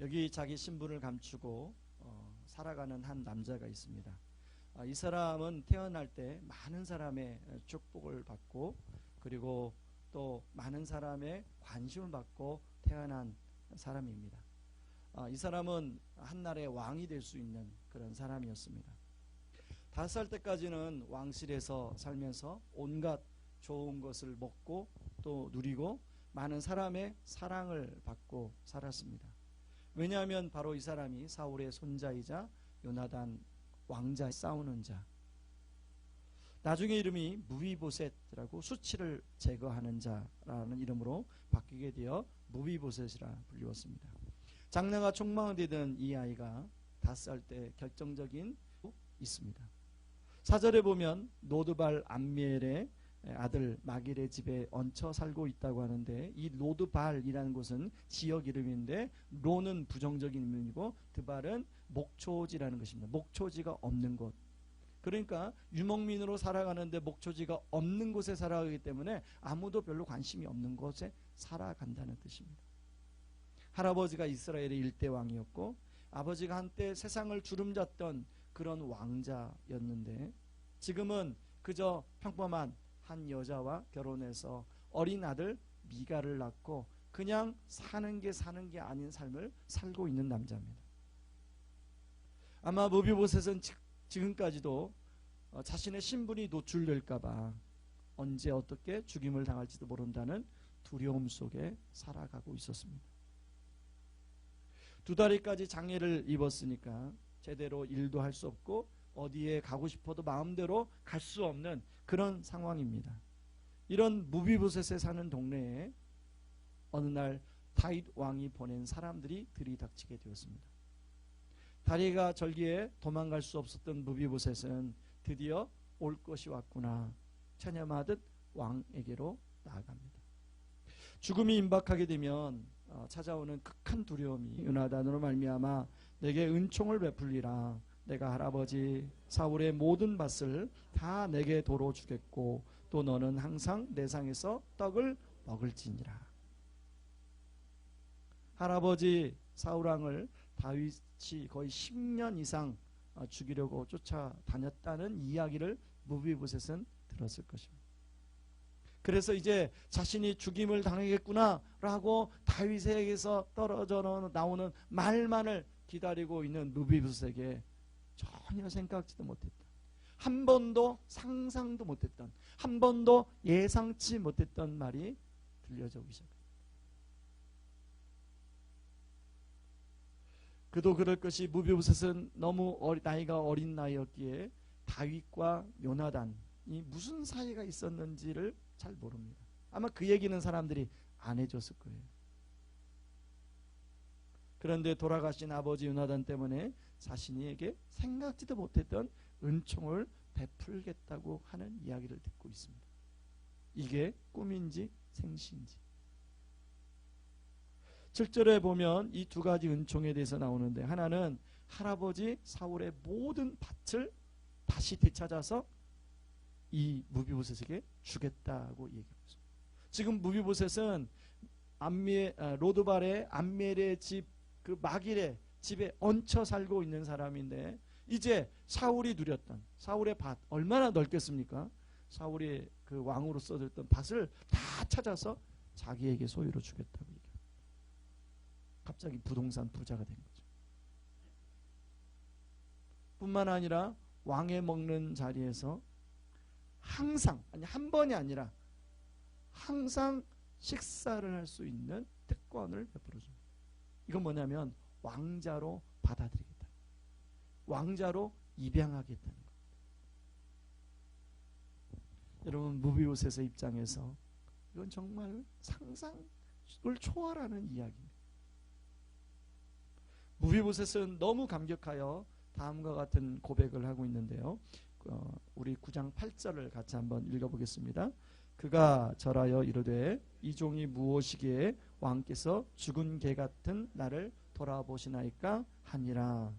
여기 자기 신분을 감추고 살아가는 한 남자가 있습니다. 이 사람은 태어날 때 많은 사람의 축복을 받고 그리고 또 많은 사람의 관심을 받고 태어난 사람입니다. 이 사람은 한나라의 왕이 될 수 있는 그런 사람이었습니다. 5살 때까지는 왕실에서 살면서 온갖 좋은 것을 먹고 또 누리고 많은 사람의 사랑을 받고 살았습니다. 왜냐하면 바로 이 사람이 사울의 손자이자 요나단 왕자 싸우는 자. 나중에 이름이 무비보셋이라고 수치를 제거하는 자라는 이름으로 바뀌게 되어 무비보셋이라 불리웠습니다. 장래가 촉망되던 이 아이가 5살 때 결정적인 있습니다. 4절에 보면 노드발 암미엘의 아들 마길의 집에 얹혀 살고 있다고 하는데, 이 노드발이라는 곳은 지역 이름인데 로는 부정적인 의미이고 드발은 목초지라는 것입니다. 목초지가 없는 곳. 그러니까 유목민으로 살아가는데 목초지가 없는 곳에 살아가기 때문에 아무도 별로 관심이 없는 곳에 살아간다는 뜻입니다. 할아버지가 이스라엘의 일대 왕이었고 아버지가 한때 세상을 주름잡던 그런 왕자였는데 지금은 그저 평범한 한 여자와 결혼해서 어린 아들 미가를 낳고 그냥 사는 게 아닌 삶을 살고 있는 남자입니다. 아마 무비보셋은 지금까지도 자신의 신분이 노출될까봐 언제 어떻게 죽임을 당할지도 모른다는 두려움 속에 살아가고 있었습니다. 2다리까지 장애를 입었으니까 제대로 일도 할 수 없고 어디에 가고 싶어도 마음대로 갈 수 없는 그런 상황입니다. 이런 무비보셋에 사는 동네에 어느 날 다윗 왕이 보낸 사람들이 들이닥치게 되었습니다. 다리가 절기에 도망갈 수 없었던 무비보셋은 드디어 올 것이 왔구나 체념하듯 왕에게로 나아갑니다. 죽음이 임박하게 되면 찾아오는 극한 두려움이 요나단으로 말미암아 내게 은총을 베풀리라. 내가 할아버지 사울의 모든 밭을 다 내게 도로 주겠고 또 너는 항상 내 상에서 떡을 먹을지니라. 할아버지 사울왕을 다윗이 거의 10년 이상 죽이려고 쫓아다녔다는 이야기를 무비보셋은 들었을 것입니다. 그래서 이제 자신이 죽임을 당하겠구나 라고 다윗에게서 떨어져 나오는 말만을 기다리고 있는 무비보셋에게 전혀 생각지도 못했던, 한 번도 상상도 못했던, 한 번도 예상치 못했던 말이 들려져 오기 시작합니다. 그도 그럴 것이 무비보셋은 너무 나이가 어린 나이였기에 다윗과 요나단이 무슨 사이가 있었는지를 잘 모릅니다. 아마 그 얘기는 사람들이 안 해줬을 거예요. 그런데 돌아가신 아버지 요나단 때문에 자신에게 생각지도 못했던 은총을 베풀겠다고 하는 이야기를 듣고 있습니다. 이게 꿈인지 생시인지. 7절에 보면 이 2가지 은총에 대해서 나오는데, 하나는 할아버지 사울의 모든 밭을 다시 되찾아서 이 무비보셋에게 주겠다고 얘기하고 있습니다. 지금 무비보셋은 로드발의 암멜의 집, 그 마길의 집에 얹혀 살고 있는 사람인데, 이제 사울이 누렸던 사울의 밭 얼마나 넓겠습니까? 사울이 그 왕으로 써줬던 밭을 다 찾아서 자기에게 소유로 주겠다고 얘기합니다. 갑자기 부동산 부자가 된 거죠. 뿐만 아니라 왕에 먹는 자리에서 항상, 아니 한 번이 아니라 항상 식사를 할 수 있는 특권을 베풀어 줍니다. 이건 뭐냐면 왕자로 받아들이겠다, 왕자로 입양하겠다는 겁니다. 여러분, 무비보셋의 입장에서 이건 정말 상상을 초월하는 이야기입니다. 무비보셋은 너무 감격하여 다음과 같은 고백을 하고 있는데요. 우리 9장 8절을 같이 한번 읽어보겠습니다. 그가 절하여 이르되 이 종이 무엇이기에 왕께서 죽은 개 같은 나를 돌아보시나이까 하니라.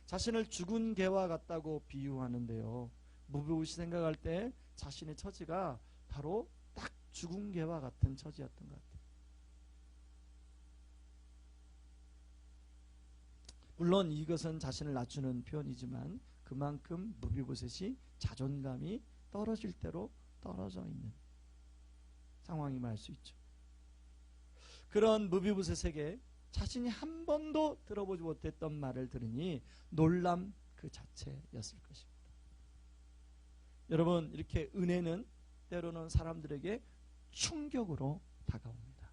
자신을 죽은 개와 같다고 비유하는데요. 무비보셋이 생각할 때 자신의 처지가 바로 딱 죽은 개와 같은 처지였던 것 같아요. 물론 이것은 자신을 낮추는 표현이지만 그만큼 무비보셋이 자존감이 떨어질 대로 떨어져 있는 상황임을 알 수 있죠. 그런 무비보셋에게 자신이 한 번도 들어보지 못했던 말을 들으니 놀람 그 자체였을 것입니다. 여러분, 이렇게 은혜는 때로는 사람들에게 충격으로 다가옵니다.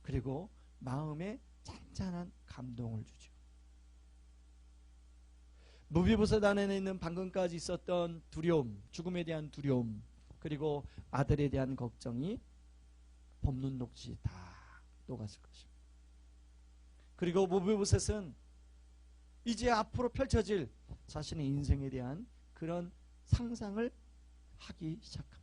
그리고 마음에 잔잔한 감동을 주죠. 무비보셋 안에 있는 방금까지 있었던 두려움, 죽음에 대한 두려움, 그리고 아들에 대한 걱정이 봄눈 녹지 다 녹았을 것입니다. 그리고 무비보셋은 이제 앞으로 펼쳐질 자신의 인생에 대한 그런 상상을 하기 시작합니다.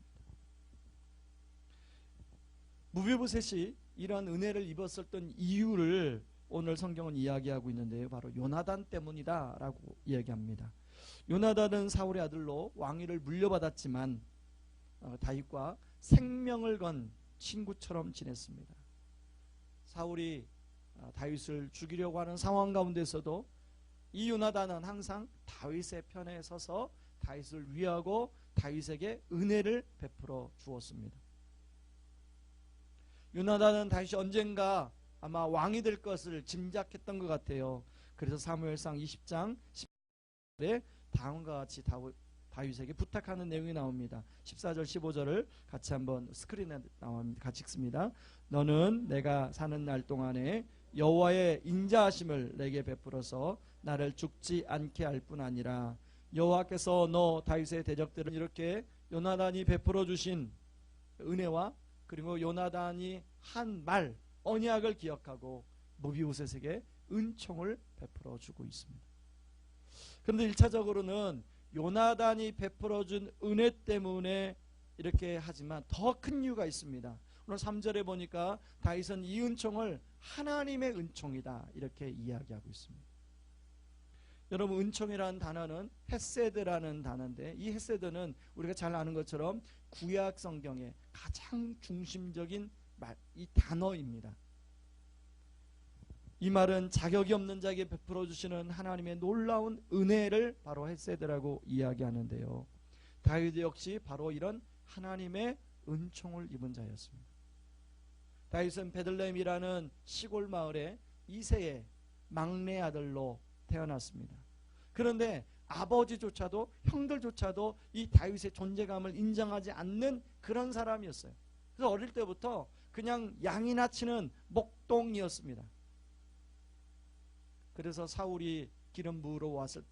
무비보셋이 이러한 은혜를 입었었던 이유를 오늘 성경은 이야기하고 있는데요. 바로 요나단 때문이다 라고 이야기합니다. 요나단은 사울의 아들로 왕위를 물려받았지만 다윗과 생명을 건 친구처럼 지냈습니다. 사울이 다윗을 죽이려고 하는 상황 가운데서도 이 요나단은 항상 다윗의 편에 서서 다윗을 위하고 다윗에게 은혜를 베풀어 주었습니다. 요나단은 다윗이 언젠가 아마 왕이 될 것을 짐작했던 것 같아요. 그래서 사무엘상 20장 10절에 다음과 같이 다윗에게 부탁하는 내용이 나옵니다. 14절 15절을 같이 한번 스크린에 나옵니다. 같이 읽습니다. 너는 내가 사는 날 동안에 여호와의 인자하심을 내게 베풀어서 나를 죽지 않게 할 뿐 아니라 여호와께서 너 다윗의 대적들을 이렇게 요나단이 베풀어 주신 은혜와 그리고 요나단이 한 말 언약을 기억하고 무비보셋에게 은총을 베풀어 주고 있습니다. 그런데 1차적으로는 요나단이 베풀어 준 은혜 때문에 이렇게 하지만 더 큰 이유가 있습니다. 오늘 3절에 보니까 다윗은 이 은총을 하나님의 은총이다 이렇게 이야기하고 있습니다. 여러분, 은총이라는 단어는 헤세드라는 단어인데 이 헤세드는 우리가 잘 아는 것처럼 구약 성경의 가장 중심적인 이 단어입니다. 이 말은 자격이 없는 자에게 베풀어 주시는 하나님의 놀라운 은혜를 바로 헤세드라고 이야기하는데요. 다윗 역시 바로 이런 하나님의 은총을 입은 자였습니다. 다윗은 베들레헴이라는 시골 마을의 이세의 막내 아들로 태어났습니다. 그런데 아버지조차도 형들조차도 이 다윗의 존재감을 인정하지 않는 그런 사람이었어요. 그래서 어릴 때부터 그냥 양이나 치는 목동이었습니다. 그래서 사무엘이 기름 부으러 왔을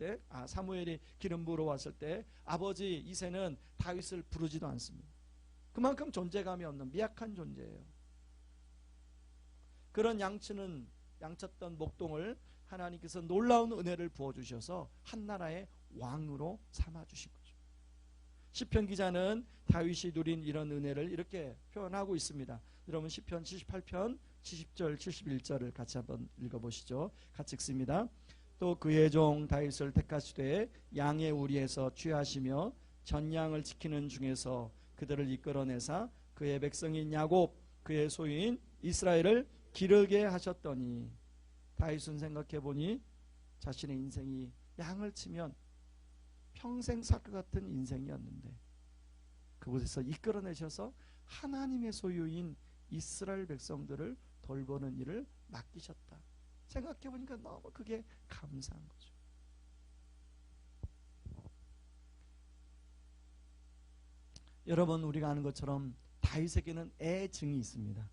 때 아버지 이새는 다윗을 부르지도 않습니다. 그만큼 존재감이 없는 미약한 존재예요. 그런 양쳤던 목동을 하나님께서 놀라운 은혜를 부어주셔서 한나라의 왕으로 삼아주신 거죠. 시편 기자는 다윗이 누린 이런 은혜를 이렇게 표현하고 있습니다. 여러분, 시편 78편 70절 71절을 같이 한번 읽어보시죠. 같이 읽습니다. 또 그의 종 다윗을 택하시되 양의 우리에서 취하시며 전양을 지키는 중에서 그들을 이끌어내사 그의 백성인 야곱 그의 소유인 이스라엘을 기르게 하셨더니, 다윗은 생각해보니 자신의 인생이 양을 치면 평생 살 것 같은 인생이었는데 그곳에서 이끌어내셔서 하나님의 소유인 이스라엘 백성들을 돌보는 일을 맡기셨다. 생각해보니까 너무 그게 감사한 거죠. 여러분, 우리가 아는 것처럼 다윗에게는 애증이 있습니다.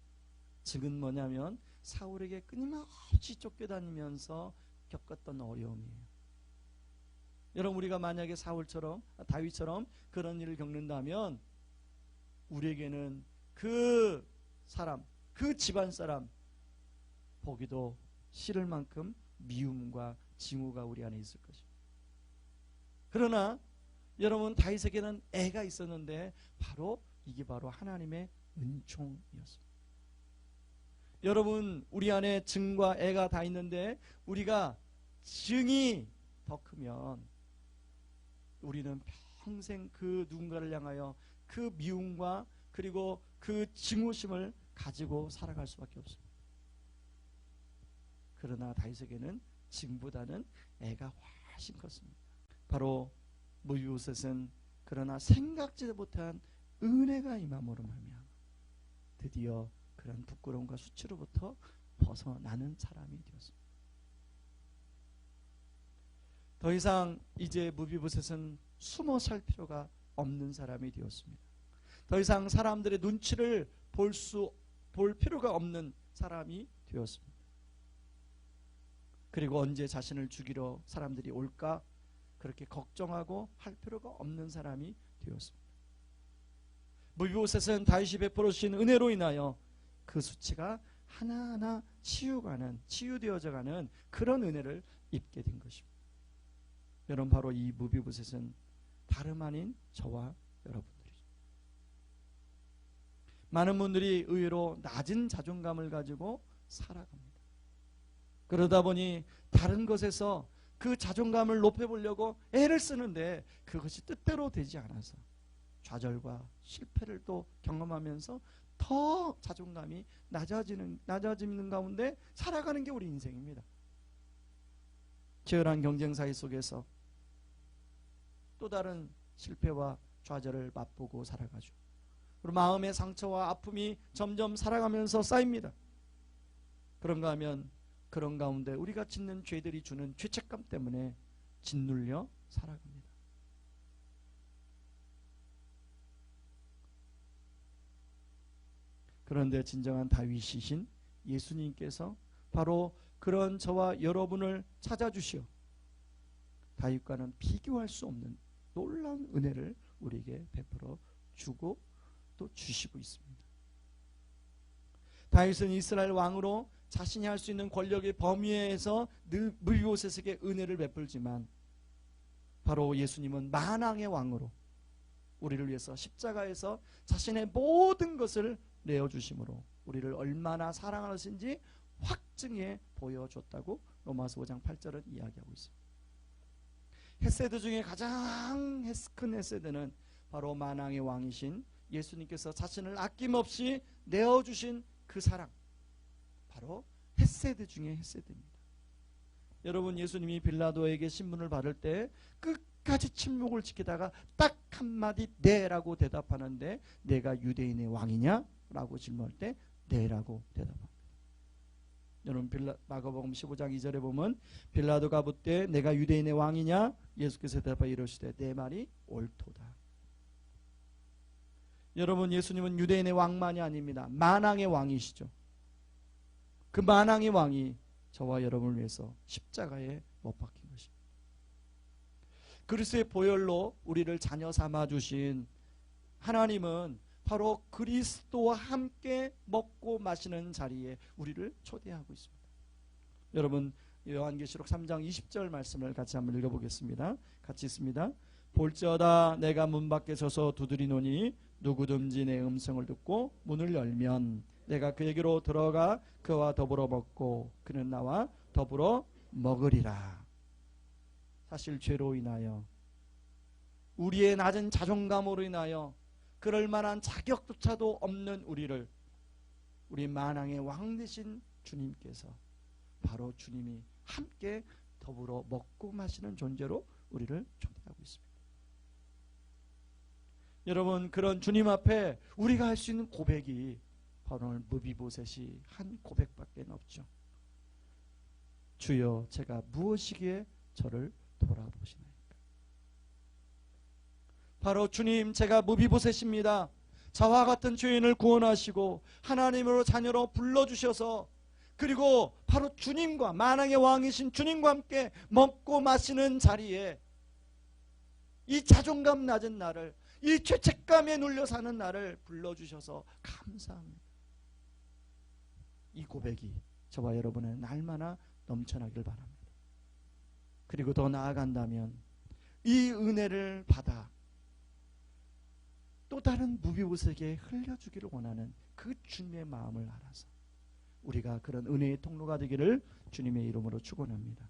증은 뭐냐면 사울에게 끊임없이 쫓겨다니면서 겪었던 어려움이에요. 여러분, 우리가 만약에 다윗처럼 그런 일을 겪는다면 우리에게는 그 사람, 그 집안 사람 보기도 싫을 만큼 미움과 징후가 우리 안에 있을 것입니다. 그러나 여러분, 다윗에게는 애가 있었는데 이게 바로 하나님의 은총이었습니다. 여러분, 우리 안에 증과 애가 다 있는데 우리가 증이 더 크면 우리는 평생 그 누군가를 향하여 그 미움과 그리고 그 증오심을 가지고 살아갈 수밖에 없습니다. 그러나 다윗에게는 지금보다는 애가 훨씬 컸습니다. 바로 무비보셋은 그러나 생각지도 못한 은혜가 임함으로 말미암아 드디어 그런 부끄러움과 수치로부터 벗어나는 사람이 되었습니다. 더 이상 이제 무비보셋은 숨어 살 필요가 없는 사람이 되었습니다. 더 이상 사람들의 눈치를 볼 필요가 없는 사람이 되었습니다. 그리고 언제 자신을 죽이러 사람들이 올까 그렇게 걱정하고 할 필요가 없는 사람이 되었습니다. 무비보셋은 다윗이 베풀어 주신 은혜로 인하여 그 수치가 하나하나 치유되어져 가는 그런 은혜를 입게 된 것입니다. 여러분, 바로 이 무비보셋은 다름 아닌 저와 여러분들이죠. 많은 분들이 의외로 낮은 자존감을 가지고 살아갑니다. 그러다 보니 다른 것에서 그 자존감을 높여보려고 애를 쓰는데 그것이 뜻대로 되지 않아서 좌절과 실패를 또 경험하면서 더 자존감이 낮아지는 가운데 살아가는 게 우리 인생입니다. 치열한 경쟁 사회 속에서 또 다른 실패와 좌절을 맛보고 살아가죠. 그리고 마음의 상처와 아픔이 점점 살아가면서 쌓입니다. 그런가 하면 그런 가운데 우리가 짓는 죄들이 주는 죄책감 때문에 짓눌려 살아갑니다. 그런데 진정한 다윗이신 예수님께서 바로 그런 저와 여러분을 찾아주시어 다윗과는 비교할 수 없는 놀라운 은혜를 우리에게 베풀어 주고 또 주시고 있습니다. 다윗은 이스라엘 왕으로 자신이 할 수 있는 권력의 범위에서 무비보셋에게 은혜를 베풀지만 바로 예수님은 만왕의 왕으로 우리를 위해서 십자가에서 자신의 모든 것을 내어주심으로 우리를 얼마나 사랑하신지 확증해 보여줬다고 로마서 5장 8절은 이야기하고 있습니다. 헤세드 중에 가장 큰 헤세드는 바로 만왕의 왕이신 예수님께서 자신을 아낌없이 내어주신 그 사랑, 바로 헤세드 중에 헤세드입니다. 여러분, 예수님이 빌라도에게 신문을 받을 때 끝까지 침묵을 지키다가 딱 한마디 네라고 대답하는데 내가 유대인의 왕이냐? 라고 질문할 때 네라고 대답합니다. 여러분, 마가복음 15장 2절에 보면 빌라도가 묻되 내가 유대인의 왕이냐? 예수께서 대답하여 이르시되 내 말이 옳도다. 여러분, 예수님은 유대인의 왕만이 아닙니다. 만왕의 왕이시죠. 그 만왕의 왕이 저와 여러분을 위해서 십자가에 못 박힌 것입니다. 그리스도의 보혈로 우리를 자녀 삼아 주신 하나님은 바로 그리스도와 함께 먹고 마시는 자리에 우리를 초대하고 있습니다. 여러분, 요한계시록 3장 20절 말씀을 같이 한번 읽어보겠습니다. 같이 있습니다. 볼지어다 내가 문 밖에 서서 두드리노니 누구든지 내 음성을 듣고 문을 열면 내가 그에게로 들어가 그와 더불어 먹고 그는 나와 더불어 먹으리라. 사실 죄로 인하여 우리의 낮은 자존감으로 인하여 그럴 만한 자격조차도 없는 우리를 우리 만왕의 왕 되신 주님께서 바로 주님이 함께 더불어 먹고 마시는 존재로 우리를 초대하고 있습니다. 여러분, 그런 주님 앞에 우리가 할 수 있는 고백이 바로 오늘 무비보셋이 한 고백밖에 없죠. 주여, 제가 무엇이기에 저를 돌아보시나이까. 바로 주님, 제가 무비보셋입니다. 저와 같은 죄인을 구원하시고 하나님으로 자녀로 불러주셔서 그리고 바로 주님과 만왕의 왕이신 주님과 함께 먹고 마시는 자리에 이 자존감 낮은 나를, 이 죄책감에 눌려 사는 나를 불러주셔서 감사합니다. 이 고백이 저와 여러분의 날마다 넘쳐나길 바랍니다. 그리고 더 나아간다면 이 은혜를 받아 또 다른 무비보셋에게 흘려주기를 원하는 그 주님의 마음을 알아서 우리가 그런 은혜의 통로가 되기를 주님의 이름으로 축원합니다.